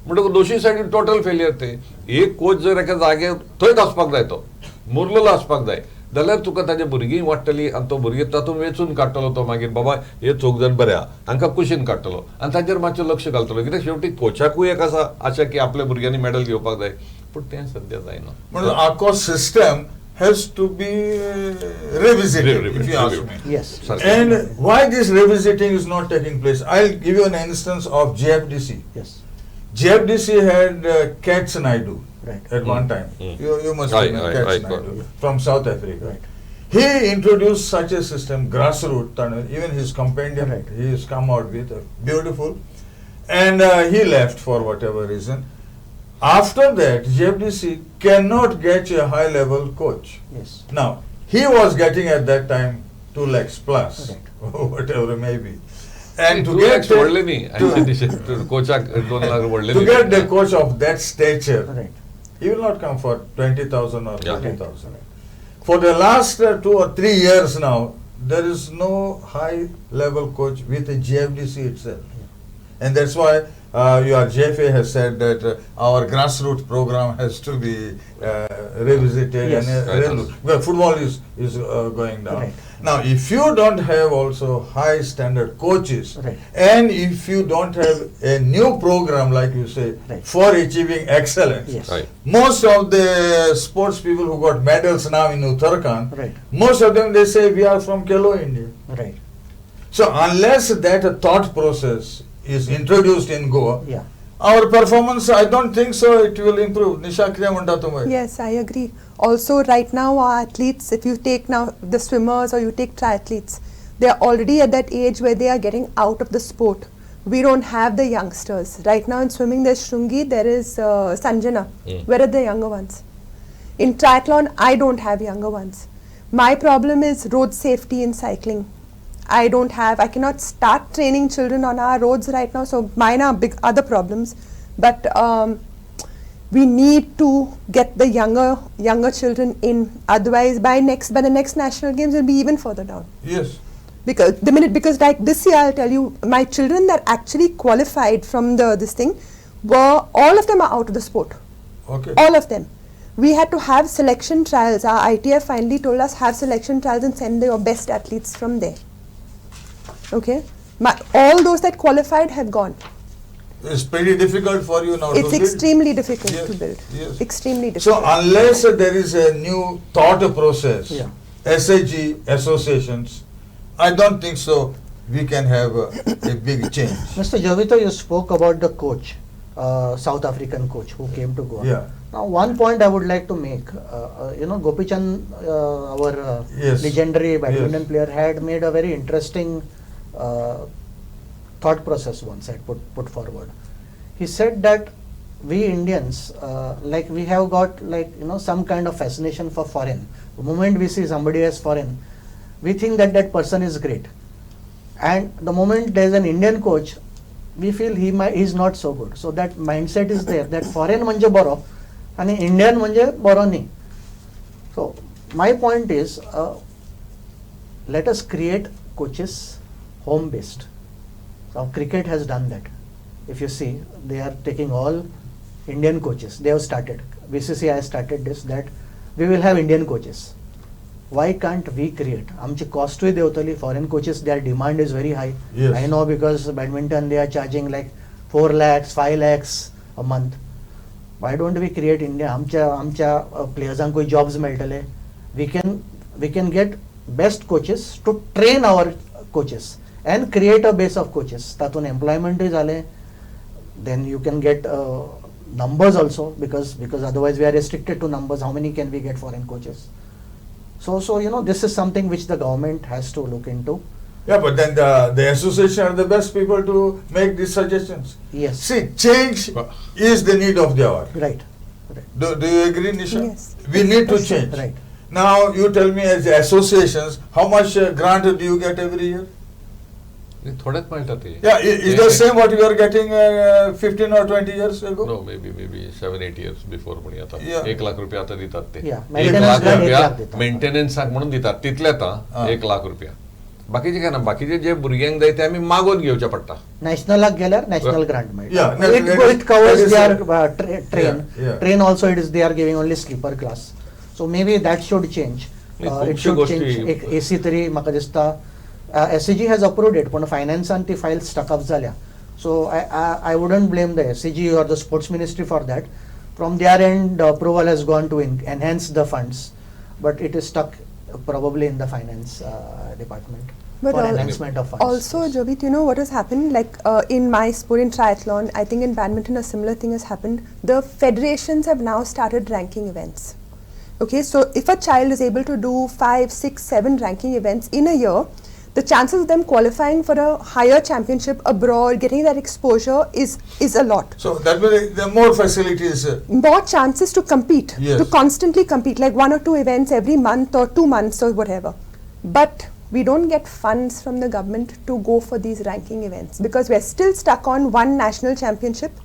म्हणटकूच दोशी सायडीन टोटल फेलियर ते. एक कोच जर एका जाग्यार थंयच आसपाक जाय, तो मुरलेलो आसपाक जाय, जाल्यार तुका ताजे भुरगीं वाडटलीं आनी तो भुरगे तातूंत वेचून काडटलो तो मागीर. बाबा हे 4 जाण बरे आहा, हांकां कुशीन काडटलो आनी ताचेर मातशें लक्ष घालतलो. कित्याक शेवटी कोचाकूय एक आसा आशा की आपल्या भुरग्यांनी मेडल घेवपाक जाय, पूण तें सद्या जायना. म्हणून आखो system has to be revisited, if you ask me. Yes. And why this revisiting is not taking place? I'll give you an instance of JFDC. Yes. JFDC had Cats Naidu Right. at one time. You must Aye, remember aye, Cats aye, Naidu from South Africa. Right. He introduced such a system, grassroots, even his compendium Right. he has come out with, beautiful. And he left for whatever reason. After that, JFDC cannot get a high-level coach. Yes. Now, he was getting at that time 2 lakhs plus, Right. whatever it may be. And to get get कोचाक 2 lakh व्हडले to get the coach of that stature, Right. he will not come for 20,000 or Yeah. 40,000. For the last 2 or 3 years now, there is no high-level coach with the JFDC itself. And that's why your JFA has said that our grassroots program has to be revisited. Yes. And well, football is going down. Right. Now, if you don't have also high standard coaches, Right. and if you don't have a new program, like you say, Right. for achieving excellence, Yes. Right. most of the sports people who got medals now in Uttarakhand, Right. most of them, they say we are from Kelo India. Right. So unless that thought process is introduced in Goa, Yeah. our performance, I don't think so it will improve. Nisha, kiya manta tumhe? Yes, I agree. Also, right now, our athletes, if you take now the swimmers or you take triathletes, they are already at that age where they are getting out of the sport. We don't have the youngsters. Right now in swimming, there's Shrungi, there is Sanjana. Where are the younger ones? In triathlon, I don't have younger ones. My problem is road safety in cycling. I cannot start training children on our roads right now, so mine are big other problems. But we need to get the younger children in. Otherwise, by the next national games, it'll be even further down. Yes. Because like this year, I'll tell you, my children that actually qualified from this thing all of them are out of the sport. Okay. All of them. We had to have selection trials. Our ITF finally told us have selection trials and send your best athletes from there. Okay, all those that qualified have gone. It's pretty difficult for you now It's to build. extremely difficult Yes, to build. yes. Extremely So difficult. unless there is a new thought process, Yeah. SAG associations, I don't think so we can have a big change. Mr. Jovito, you spoke about the coach, South African coach who came to Goa. Yeah. Now, one point I would like to make, Gopichand, our Yes. legendary badminton Yes. player, had made a very interesting thought process once I put forward. He said that we Indians, we have got some kind of fascination for foreign. The moment we see somebody as foreign, we think that that person is great. And the moment there is an Indian coach, we feel he's not so good. So that mindset is there, that foreign manje boro, and Indian manje boro nahi. So my point is, let us create coaches home-based. So cricket has done that. If you see, they are taking all Indian coaches. They have started. BCCI has started this, that we will have Indian coaches. Why can't we create? Amchi cost we devtali foreign coaches, their demand is very high. Yes. I know, because badminton they are charging like 4 lakhs, 5 lakhs a month. Why don't we create India? Amcha playersanku jobs meltale. We can get best coaches to train our coaches and create a base of coaches. Tatun employment is ale. Then you can get numbers also, because otherwise we are restricted to numbers. How many can we get foreign coaches? So this is something which the government has to look into. Yeah, but then the association are the best people to make these suggestions. Yes. See, change is the need of the hour. Right. Do you agree, Nisha? Yes. We need to Yes. change. Right. Now you tell me, as associations, how much grant do you get every year? थोड्यात मिळतात ते. Yeah, is the same what you were getting 15 or 20 years ago? No may 7-8 years before म्हणी आता Yeah. 1 lakh रुपये आता दितात ते. Yeah, 1 maintenance lakh grant 1 रुपया लाख दितात. मेंटेनन्स म्हणून दितात तिथल्या आता Ah. 1 लाख रुपया. बाकीचे काय ना बाकीचे जे भुरग्यांक जाय ते आम्ही मागून घेवचे पडटा. नॅशनलाक गेल्यार नॅशनल ग्रांट Yeah, मेळटा. It covers that is their Yeah, yeah. train also it is they are giving only sleeper class. So maybe that should change. Like It खुबश्यो should गोष्टी- change. एक AC तरी म्हाका दिसता SCG has approved it, पण फायनान्सान ती file stuck up जाल्या. So I wouldn't blame the SCG or the sports ministry for that. From their end, the approval has gone to enhance the funds, but it is stuck probably in the finance department But for al- enhancement of funds. Also, Jovit, you know what has happened? Like in my sport, in triathlon, I think in badminton a similar thing has happened. The federations have now started ranking events. Okay, so if a child is able to do 5, 6, 7 ranking events in a year, the chances of them qualifying for a higher championship abroad, getting that exposure is a lot. So that way there are more facilities. More chances to compete, Yes. to constantly compete, like 1 or 2 events every month or 2 months or whatever. But we don't get funds from the government to go for these ranking events because we're still stuck on 1 national championship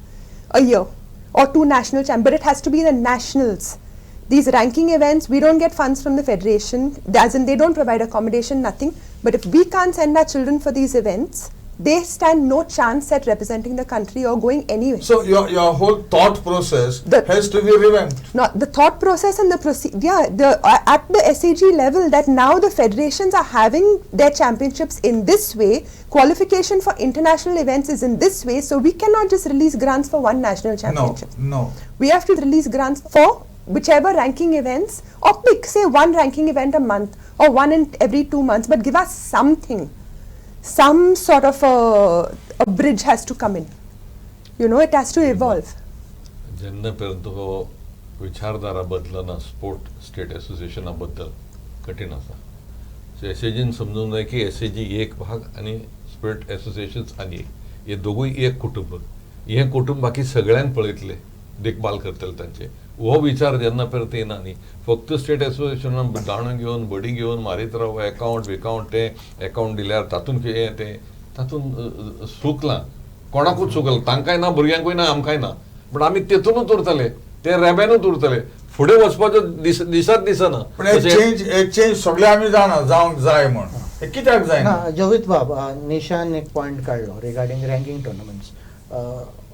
a year or 2 national but it has to be the nationals. These ranking events, we don't get funds from the federation, as in they don't provide accommodation, nothing. But if we can't send our children for these events, they stand no chance at representing the country or going anywhere. So your whole thought process has to be revamped. No, the thought process and the at the SAG level, that now the federations are having their championships in this way, qualification for international events is in this way, so we cannot just release grants for 1 national championship. No. We have to release grants for whichever ranking events, or pick, say, 1 ranking event a month or 1 in every 2 months, but give us something. Some sort of a bridge has to come in. You know, it has to evolve. जेन्नापर्यंत हो विचारधारा बदलना sport state असोसिएशनाबद्दल कठीण आसा. सो एसएजीन समजूंक जाय की SAG एक भाग आनी स्पोर्ट एसोसिएशन्स आनी एक, हे दोगूय एक कुटुंब. हे कुटुंब बाकी सगळ्यांक पळयतले, देखभाल करतले तांचे. हो विचार जेन्ना पर्यंत येना न्ही, फक्त स्टेट एसोसिएशनान दाणो घेवन बडी घेवन मारीत राव अकाउंट बिकाउंट ते अकाउंट दिल्यार तातूंत हे ते तातूंत चुकलां, कोणाकूच चुकलां, तांकांय ना भुरग्यांकूय ना आमकांय ना. पण आमी तेतूनच उरतले, ते रेब्यानूच उरतले, फुडें वचपाचो दिसत दिसना. पण एक चेंज सगळे आमी जावंक जाय म्हण. हे कित्याक जायना? Jovit Bab, Nishan एक point काढलो regarding ranking tournaments.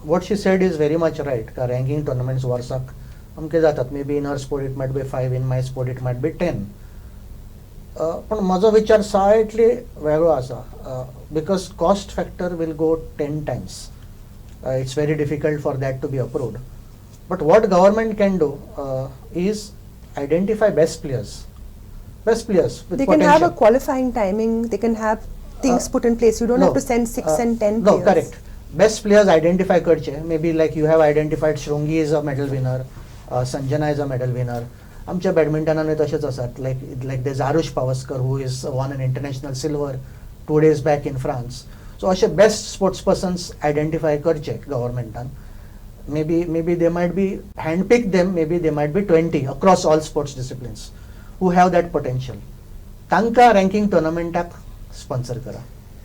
What she said is very much right. का ranking tournaments वर्साक अमके जातात. Maybe in her sport it might be 5, in my sport it might be 10. पण म्हजो विचार slightly वेगळो आसा. Because cost factor will go 10 times. It's very difficult for that to be approved. But what government can do is identify best players. Best players with They potential. can have a qualifying timing, they can have things put in place. You don't have to send 6 and 10 No, players. correct. Best players identify करचे. Maybe like you have identified Shrungi is a medal winner, Sanjana is a medal winner. आमच्या बॅडमिंटनान तशेंच आसात. Like there's Arush Pavaskar who is won an international silver 2 days back in France. So अशे best sports persons identify करचे governmentan. Maybe they might be handpick them. Maybe they might be 20 across all sports disciplines who have that potential. तांकां ranking tournamentak sponsor करा.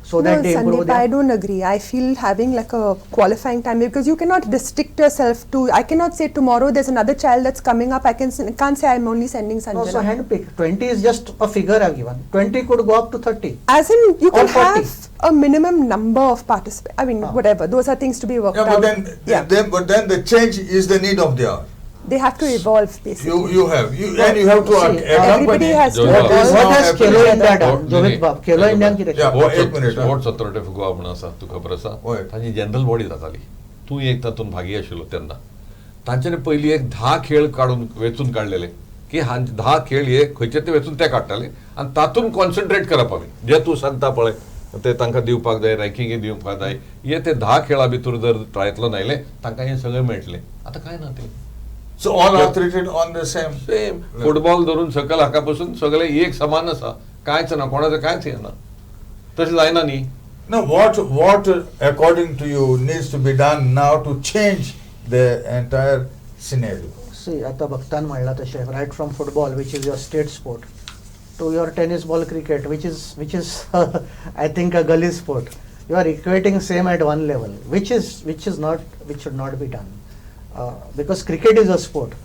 So that they improve Sandeep, I don't agree. I feel having like a qualifying time, because you cannot restrict yourself to. I cannot say tomorrow there's another child that's coming up. Can't say I'm only sending No, Sanjana. so handpick. 20 is just a figure I've given. 20 could go up to 30. As in, you Or can 40. have a minimum number of participants. I mean, whatever. Those are things to be worked Yeah, out. but then the change is the need of the hour. They have to evolve, basically. You have to See, everybody has to What is What has Khelo India done? What- Jovit Bab, Khelo India कितें Yeah. केलें? एक minute, sports authority of Goa म्हणून आसा, तुका खबर आसा? होय. तांची जनरल बॉडी जाताली. तूं एक तातूंत भागी आशिल्लो तेन्ना. तांच्यानी पयलीं एक 10 खेळ काडून वेचून काडलेले की 10 खेळ हे खंयचे ते वेचून ते काडटाले आनी तातूंत कॉन्सन्ट्रेट करप आमी. जे तूं सांगता पळय ते तांकां दिवपाक जाय, रँकिंग दिवपाक जाय, हे ते 10 खेळा भितर जर ट्रायथलॉन आयले तांकां हे सगळें मेळटलें. आतां काय ना ते. So all are treated on the same. Same football धरून सकल हाका पासून सगळे एक समान आसा, कांयच ना, कोणाचें कांयच येना. तशें जायना न्ही. Now what according to you needs to be done now to change the entire scenario? सी आता भक्तान म्हणला तशें riot from football which is your state sport to your tennis ball cricket, which is I think a gully sport. You are equating same at one level, which should not be done, because cricket is a sport.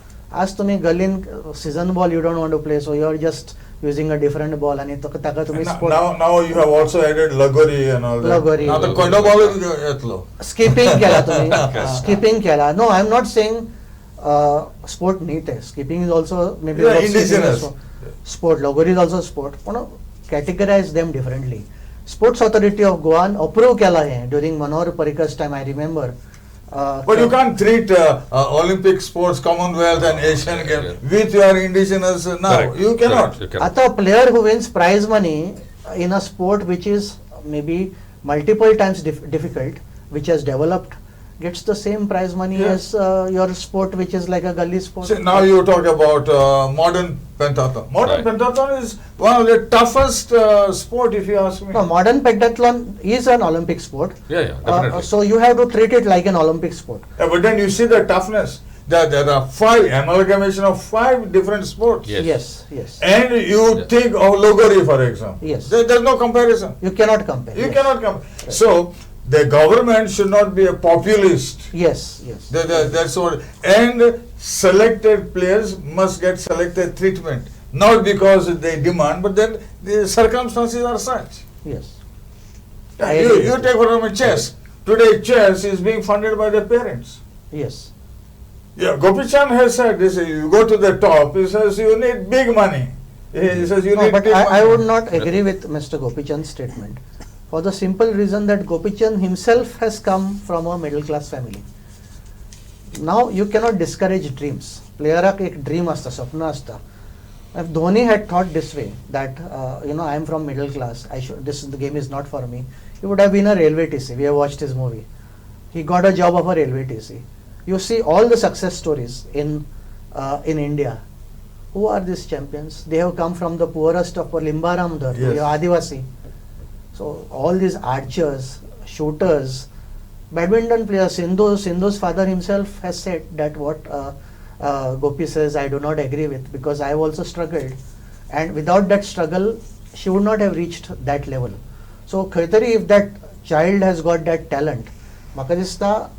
As to me, gully season ball you don't want to play, so you are just using a different ball and taka tumi sport. Now you have also added lagori and all that. Lagori. Now the kondo ball is yetlo. Skipping kela tumi. Skipping kela. No, I am not saying sport neat hai. Skipping is also maybe indigenous sport. Lagori is also sport. Categorize them differently. Sports Authority of Goa approve kela hai during Manohar Parikar's time, I remember. But you can't treat Olympic sports, Commonwealth and Asian Games with your indigenous now. Correct. You cannot. A player who wins prize money in a sport which is maybe multiple times difficult, which has developed, gets the same prize money as your sport which is like a gully sport. See, now you talk about modern pentathlon. Modern pentathlon is one of the toughest sport, if you ask me. No, modern pentathlon is an Olympic sport. Yeah, definitely. So you have to treat it like an Olympic sport. But then you see the toughness. There are amalgamation of 5 different sports. Yes. And you think of Logori, for example. Yes. There's no comparison. You cannot compare. You cannot compare. Right. So the government should not be a populist. Yes. That's what. And selected players must get selected treatment, not because they demand, but then the circumstances are such. Yes. You take for example chess. Today chess is being funded by the parents. Yes. Yeah, Gopichan has said this. You go to the top. He says you need big money. He says you need but big money. I would not agree with Mr. Gopichan's statement, for the simple reason that Gopichan himself has come from a middle class family. Now you cannot discourage dreams. Playerak ek dream asta, sapna asta. If Dhoni had thought this way, that I am from middle class, the game is not for me, he would have been a railway TC. We have watched his movie. He got a job of a railway TC. You see all the success stories in India. Who are these champions? They have come from the poorest of Limbaram, Adivasi. So all these archers, shooters, badminton players, Sindhu's father himself has said that what Gopi says I do not agree with, because I have also struggled, and without that struggle she would not have reached that level. So khaitari, if that child has got that talent, maka dista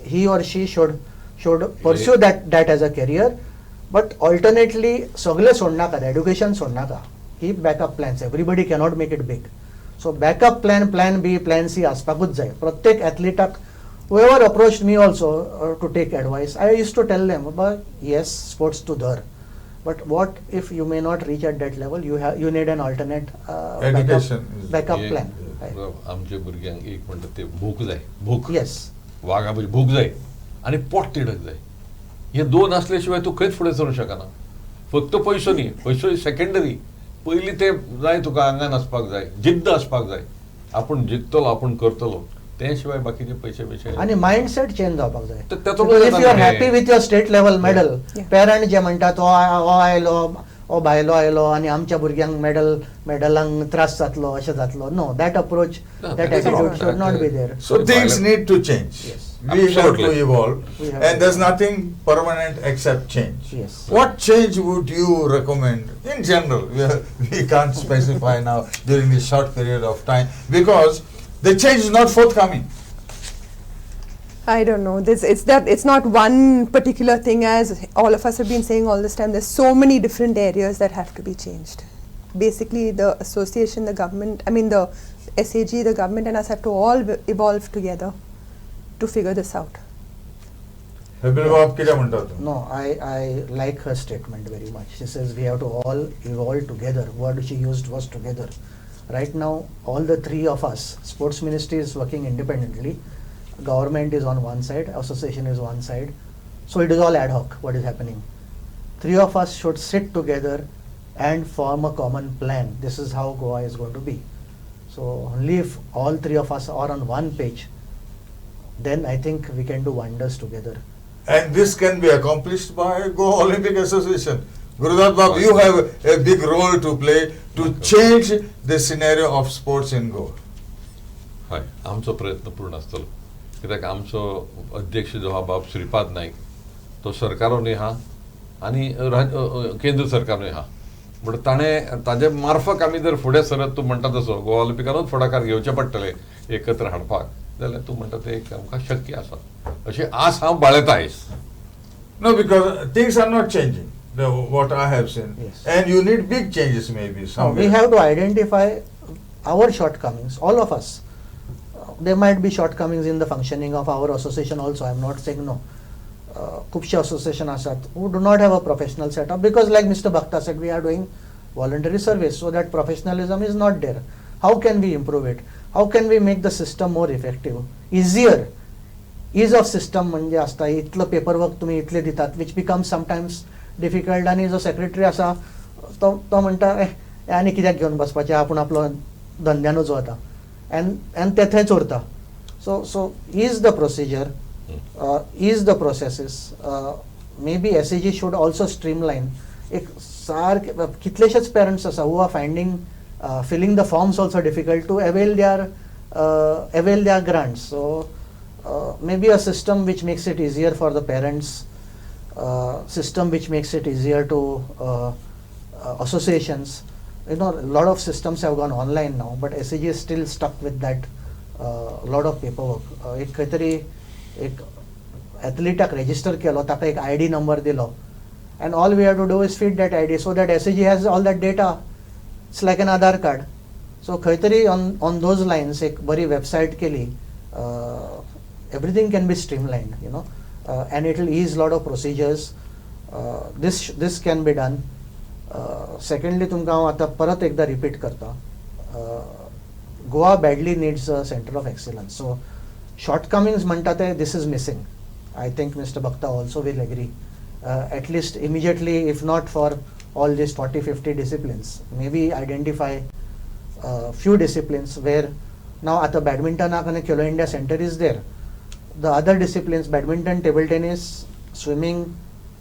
he or she should pursue that as a career, but alternately sagle sodnaka, education sodnaka, keep backup plans. Everybody cannot make it big. So backup plan B, plan C aspakut jay. Pratyek athlete, whoever approached me also to take advice, I used to tell them about yes, sports to dhar, but what if you may not reach at that level? You need an alternate backup plan. आमच्या भुरग्यांक एक म्हणटा ते भूक जाय, भूक. Yes. Wagah म्हणजे भूक जाय आणि पोट तिडक जाय. हे 2 असल्याशिवाय तू खंयच फुडें सरूंक शकना. फक्त पयसो न्ही, पयसो सेकंडरी. पयलीं ते जाय तुका आंगान आसपाक जाय, जिद्द आसपाक जाय. आपूण जिखतलो, आपूण करतलो. त्या शिवाय बाकीचे पैसे आणि माइंडसेट चेंज जावपाक जाय. Because if you are happy with your state level medal, parent जे म्हणटात ओ आयलो ओ भायलो आयलो आणि आमच्या भुरग्यांक मेडलांक त्रास जातलो, अशें जातलो. No, that approach, that attitude should not be there. So things need to change. Yes. We have to evolve, and there's nothing permanent except change. Yes. What change would you recommend in general? We can't specify now during this short period of time, because the change is not forthcoming. I don't know. It's not one particular thing, as all of us have been saying all this time. There's so many different areas that have to be changed. Basically, the association, the government, the SAG, the government and us have to all evolve together to figure this out. No, I like her statement very much. She says we have to all evolve together. What she used was together. Right now, all the 3 of us, Sports Ministry is working independently. Government is on one side, association is one side. So it is all ad hoc, what is happening. 3 of us should sit together and form a common plan. This is how Goa is going to be. So only if all 3 of us are on one page, then I think we can do wonders together. And this can be accomplished by Goa Olympic Association. Gurudat Babu, you have a big role to play to change the scenario of sports in Goa. हय, आमचो प्रयत्न पूर्ण आसतलो. कित्याक आमचो अध्यक्ष जो आहा बाब श्रीपाद नाईक, तो सरकारानूय आहा आनी केंद्र सरकारूय आहा. म्हणून ताजे मार्फत आमी जर फुडें सरत तूं म्हणटा तसो गोवा ऑलिंपिकानूच फुडाकार घेवचे पडटले एकत्र हाडपाक, जाल्यार तूं म्हणटा तें एक आमकां शक्य आसा अशी आस हांव बाळगता आयज. No, because things are not changing. What I have seen, Yes. and you need big changes maybe somewhere. We have to identify our shortcomings, all of us. There might be shortcomings in the functioning of our association also. I am not saying no. Kupshe association asat who do not have a professional setup, because like Mr. Bhakta said, we are doing voluntary service, so that professionalism is not there. How can we improve it? How can we make the system more effective, easier? Ease of system म्हणजे असता इतलं paperwork तुम्ही इतले दितात which becomes sometimes difficult, आनी जो secretary आसा तो म्हणटा आनी कित्याक घेवन बसपाचें, आपूण आपलो धंद्यानूच वता, एंड ते थंयच उरता. So is the procedure, is the processes. May be SAG should also streamline. एक सारके कितलेशेच पेरंट्स आसा who are finding filling the forms also difficult to avail their grants. So maybe a system which makes it easier for the parents, system which makes it easier to associations. You know, a lot of systems have gone online now, but SAG is still stuck with that lot of paperwork. एक खंयतरी एक एथलीटाक register केलो, ताका एक ID number दिलो, and all we have to do is feed that ID so that SAG has all that data. It's like an Aadhaar card. So खंयतरी on those lines एक बरी website केली, everything can be streamlined, you know, and it will ease lot of procedures. This can be done. Secondly, तुमकां हांव आतां परत एकदा repeat करता, Goa badly needs a center of excellence. So shortcomings म्हणटा ते this is missing. I think Mr. Bhakta also will agree. At least immediately, if not for all these 40-50 disciplines, maybe identify few disciplines where now at the badminton and Khelo India center is there. The other disciplines, badminton, table tennis, swimming,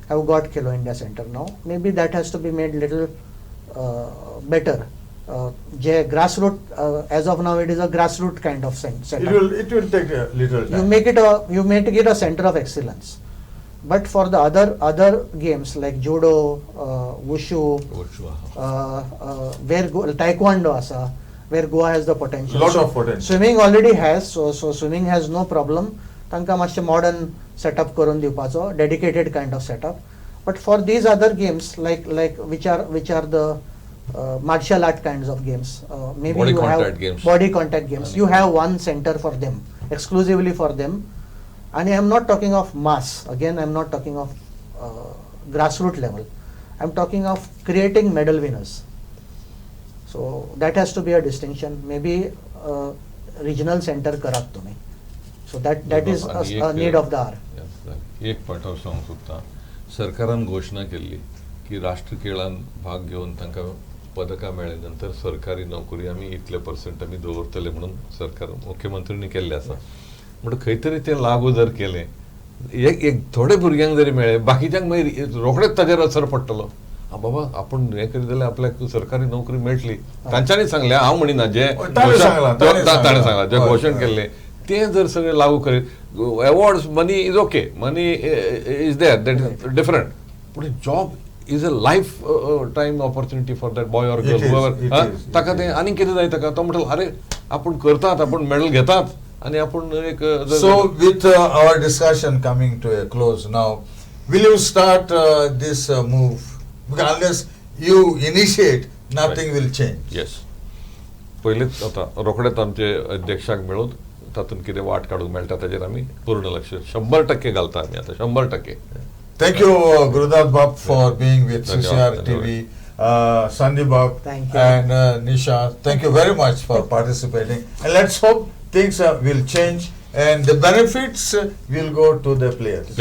have got Khelo India center now. Maybe that has to be made little better. Grassroots, as of now, it is a grassroots kind of center. It will take a little time. You make it a center of excellence. But for the other games like judo, wushu, taekwondo asa, where Goa has the potential. Lot of potential. Swimming already has, so swimming has no problem. तांकां मातशें modern setup करून दिवपाचो, dedicated kind of setup. But for these other games, like which are the martial art kinds of games, maybe body you contact have games. Body contact games. You have one center for them, exclusively for them. And I am not talking of mass. Again, I am not talking of grassroots level. I am talking of creating medal winners. So that has to be a distinction. Maybe regional center करात तुम्ही. So that is a need of the hour. एक point हांव सांगूंक सोदतां. सरकारान घोशणा केल्ली की राष्ट्र खेळांत भाग घेवन तांकां पदकां मेळ्ळे नंतर सरकारी नोकरी आमी इतले पर्संट आमी दवरतले म्हणून सरकार मुख्यमंत्र्यांनी केल्लें आसा. म्हणून खंय तरी तें लागू जर केलें, एक थोडे भुरग्यांक जरी मेळ्ळे, बाकीच्यांक मागीर रोखडेच ताजेर असर पडटलो. बाबा आपण हे करीत जाल्यार आपल्याक सरकारी नोकरी मेळटली. तांच्यांनी सांगलें, हांव म्हणिना, ताणें सांगलां जे घोशण केल्लें तें जर सगळें लागू करीत. Awards, money is okay, money is there, that is different, पूण job is a life time opportunity for that boy or girl however. ताका तें आनीक कितें जाय, ताका तो म्हणटलो अरे आपूण करतात, आपूण मेडल घेतात आनी आपूण एक. So with our discussion coming to a close now, will you start this move? Because unless you initiate, nothing will change. Yes. पयलींच आता रोखडेच आमचे अध्यक्षाक मेळून तातूंत कितें वाट काडूंक मेळटा ताचेर आमी पूर्ण लक्ष 100% घालता आमी आतां 100%. Thank you, Gurudas Bab, for being with CCR TV. Sandeep Bab and Nisha, thank you very much for participating. And let's hope things will change and the benefits will go to the players.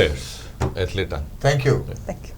Athletes. Thank you. Thank you.